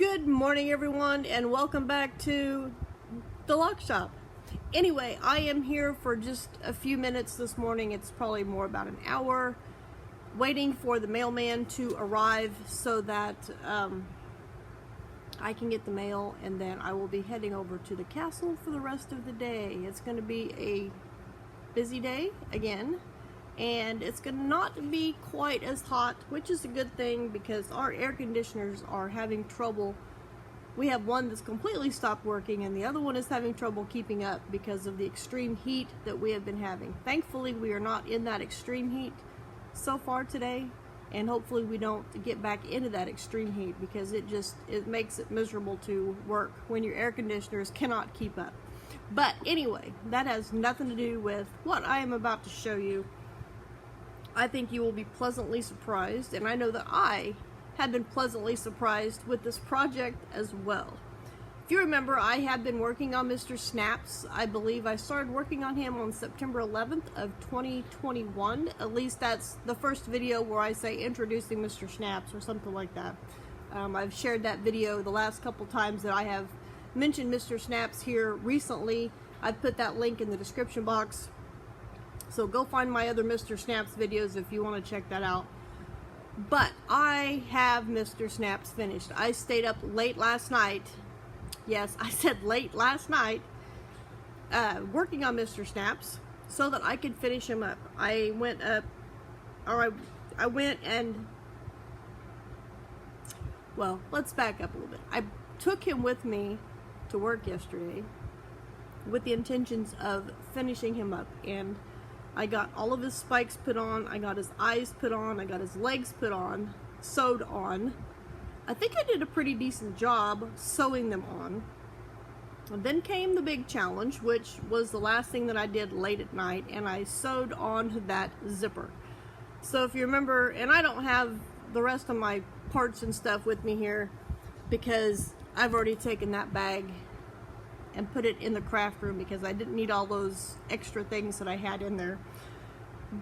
Good morning, everyone, and welcome back to the lock shop. Anyway, I am here for just a few minutes this morning. It's probably more about an hour, waiting for the mailman to arrive so that I can get the mail, and then I will be heading over to the castle for the rest of the day. It's going to be a busy day again, and it's going to not be quite as hot, which is a good thing because our air conditioners are having trouble. We have one that's completely stopped working, and the other one is having trouble keeping up because of the extreme heat that we have been having. Thankfully, we are not in that extreme heat so far today, and hopefully we don't get back into that extreme heat because it makes it miserable to work when your air conditioners cannot keep up. But anyway, that has nothing to do with what I am about to show you. I think you will be pleasantly surprised, and I know that I have been pleasantly surprised with this project as well. If you remember, I have been working on Mr. Snaps. I believe I started working on him on September 11th of 2021. At least that's the first video where I say introducing Mr. Snaps or something like that. I've shared that video the last couple times that I have mentioned Mr. Snaps here recently. I've put that link in the description box. So go find my other Mr. Snaps videos if you want to check that out. But I have Mr. Snaps finished. I stayed up late last night. Yes, I said late last night, working on Mr. Snaps so that I could finish him up. I went and, well, let's back up a little bit. I took him with me to work yesterday with the intentions of finishing him up, and I got all of his spikes put on, I got his eyes put on, I got his legs put on, sewed on. I think I did a pretty decent job sewing them on. And then came the big challenge, which was the last thing that I did late at night, and I sewed on that zipper. So if you remember, and I don't have the rest of my parts and stuff with me here because I've already taken that bag and put it in the craft room because I didn't need all those extra things that I had in there.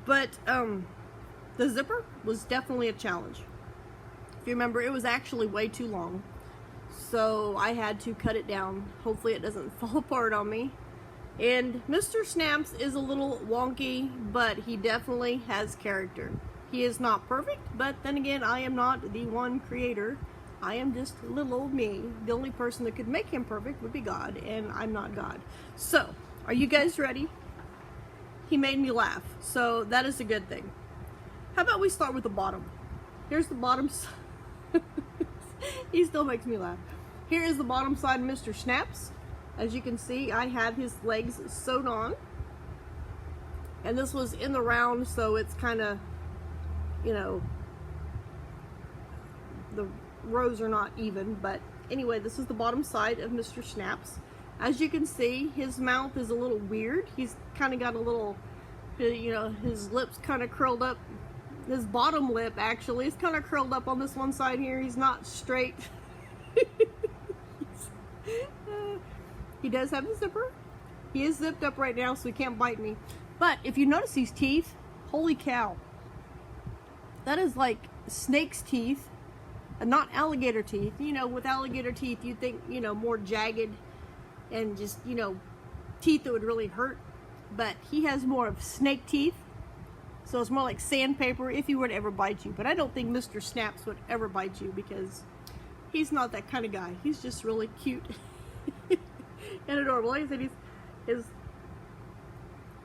But the zipper was definitely a challenge. If you remember, it was actually way too long, so I had to cut it down. Hopefully it doesn't fall apart on me. And Mr. Snaps is a little wonky, but he definitely has character. He is not perfect, but then again, I am not the one creator. I am just little old me. The only person that could make him perfect would be God, and I'm not God. So, are you guys ready? He made me laugh, so that is a good thing. How about we start with the bottom? Here's the bottom side. He still makes me laugh. Here is the bottom side of Mr. Snaps. As you can see, I have his legs sewed on. And this was in the round, so it's kind of, you know, the rows are not even, but anyway, this is the bottom side of Mr. Snaps. As you can see, his mouth is a little weird. He's kind of got a little, you know, his lips kind of curled up. His bottom lip actually is kind of curled up on this one side here. He's not straight. He does have a zipper. He is zipped up right now, so he can't bite me. But if you notice these teeth, holy cow. That is like snake's teeth. Not alligator teeth. You know, with alligator teeth, you think, you know, more jagged and just, you know, teeth that would really hurt. But he has more of snake teeth. So it's more like sandpaper if he were to ever bite you. But I don't think Mr. Snaps would ever bite you because he's not that kind of guy. He's just really cute and adorable. Like I said, his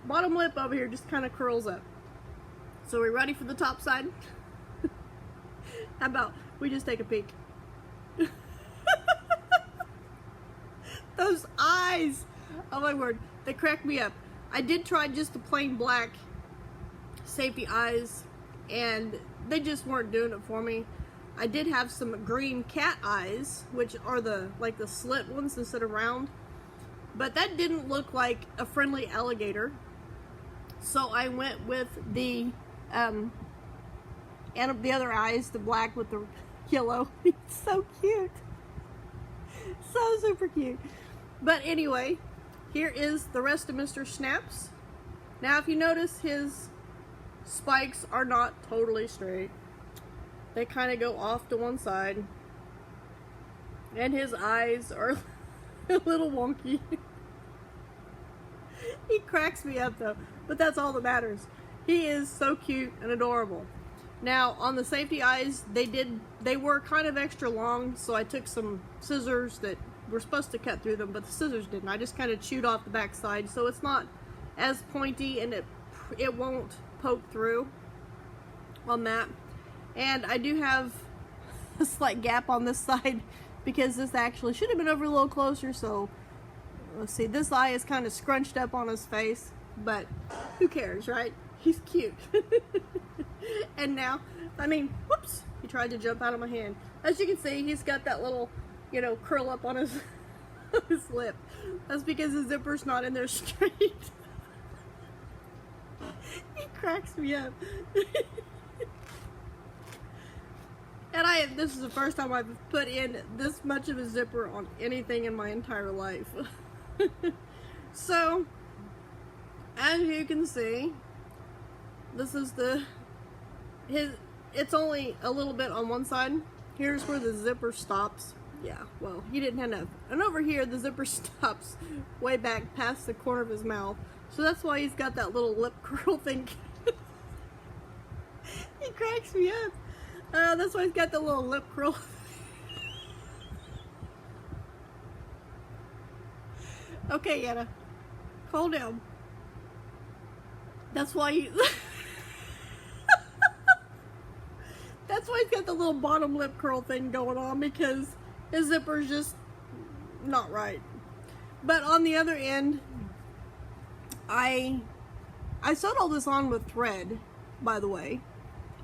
bottom lip over here just kind of curls up. So we're ready for the top side? How about we just take a peek? Those eyes! Oh my word, they crack me up. I did try just the plain black safety eyes, and they just weren't doing it for me. I did have some green cat eyes, which are the like the slit ones instead of round, but that didn't look like a friendly alligator. So I went with the and the other eyes, the black with the yellow. It's so cute. So super cute. But anyway, here is the rest of Mr. Snaps. Now if you notice, his spikes are not totally straight. They kind of go off to one side. And his eyes are a little wonky. He cracks me up though, but that's all that matters. He is so cute and adorable. Now, on the safety eyes, they were kind of extra long, so I took some scissors that were supposed to cut through them, but the scissors didn't. I just kind of chewed off the back side, so it's not as pointy and it won't poke through on that. And I do have a slight gap on this side because this actually should have been over a little closer, so let's see, this eye is kind of scrunched up on his face, but who cares, right? He's cute. And now, I mean, whoops, he tried to jump out of my hand. As you can see, he's got that little, you know, curl up on his, his lip. That's because the zipper's not in there straight. He cracks me up. And this is the first time I've put in this much of a zipper on anything in my entire life. So, as you can see, this is it's only a little bit on one side. Here's where the zipper stops. Yeah, well, he didn't have enough. And over here, the zipper stops way back past the corner of his mouth. So that's why he's got that little lip curl thing. He cracks me up. That's why he's got the little lip curl. Okay, Anna, calm down. That's why that's why he's got the little bottom lip curl thing going on, because his zipper's just not right. But on the other end, I sewed all this on with thread, by the way.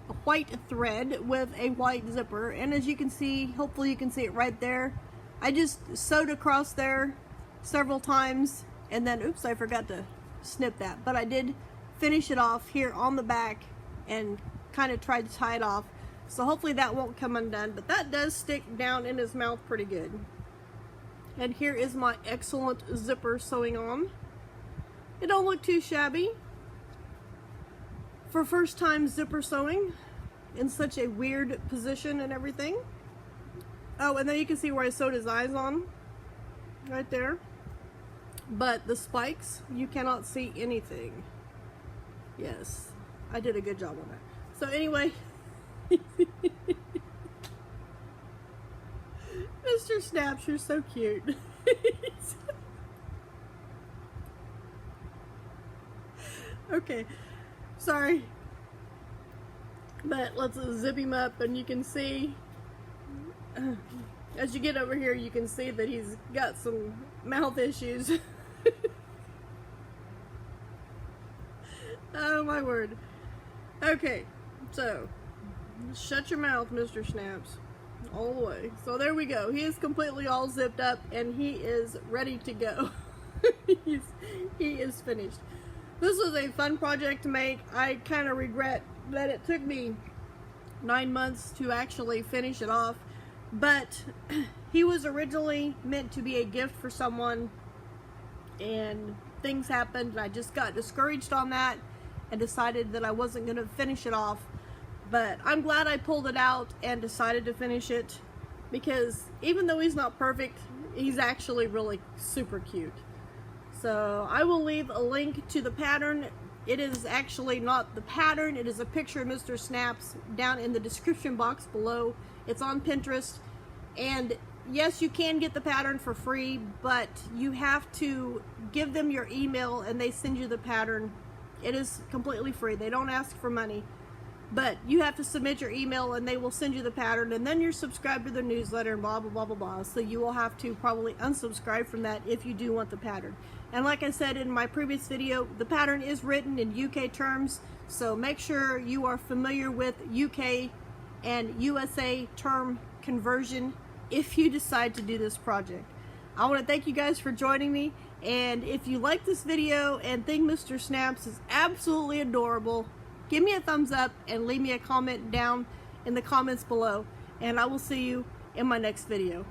A white thread with a white zipper, and as you can see, hopefully you can see it right there, I just sewed across there several times, and then oops, I forgot to snip that, but I did finish it off here on the back and kind of tried to tie it off, so hopefully that won't come undone. But that does stick down in his mouth pretty good. And here is my excellent zipper sewing on. It don't look too shabby for first time zipper sewing in such a weird position and everything. Oh, and then you can see where I sewed his eyes on right there, but the spikes, you cannot see anything. Yes, I did a good job on that. So anyway, Mr. Snaps, you're so cute. Okay, sorry, but let's zip him up, and you can see as you get over here, you can see that he's got some mouth issues. Oh my word. Okay, so shut your mouth, Mr. Snaps, all the way. So there we go. He is completely all zipped up and he is ready to go. He is finished. This was a fun project to make. I kind of regret that it took me 9 months to actually finish it off, but he was originally meant to be a gift for someone, and things happened and I just got discouraged on that and decided that I wasn't going to finish it off. But I'm glad I pulled it out and decided to finish it, because even though he's not perfect, he's actually really super cute. So I will leave a link to the pattern. It is actually not the pattern, it is a picture of Mr. Snaps down in the description box below. It's on Pinterest, and yes, you can get the pattern for free, but you have to give them your email and they send you the pattern. It is completely free. They don't ask for money, but you have to submit your email and they will send you the pattern, and then you're subscribed to their newsletter and blah blah blah blah blah. So you will have to probably unsubscribe from that if you do want the pattern. And like I said in my previous video, the pattern is written in UK terms, so make sure you are familiar with UK and USA term conversion if you decide to do this project. I want to thank you guys for joining me, and if you like this video and think Mr. Snaps is absolutely adorable, give me a thumbs up and leave me a comment down in the comments below, and I will see you in my next video.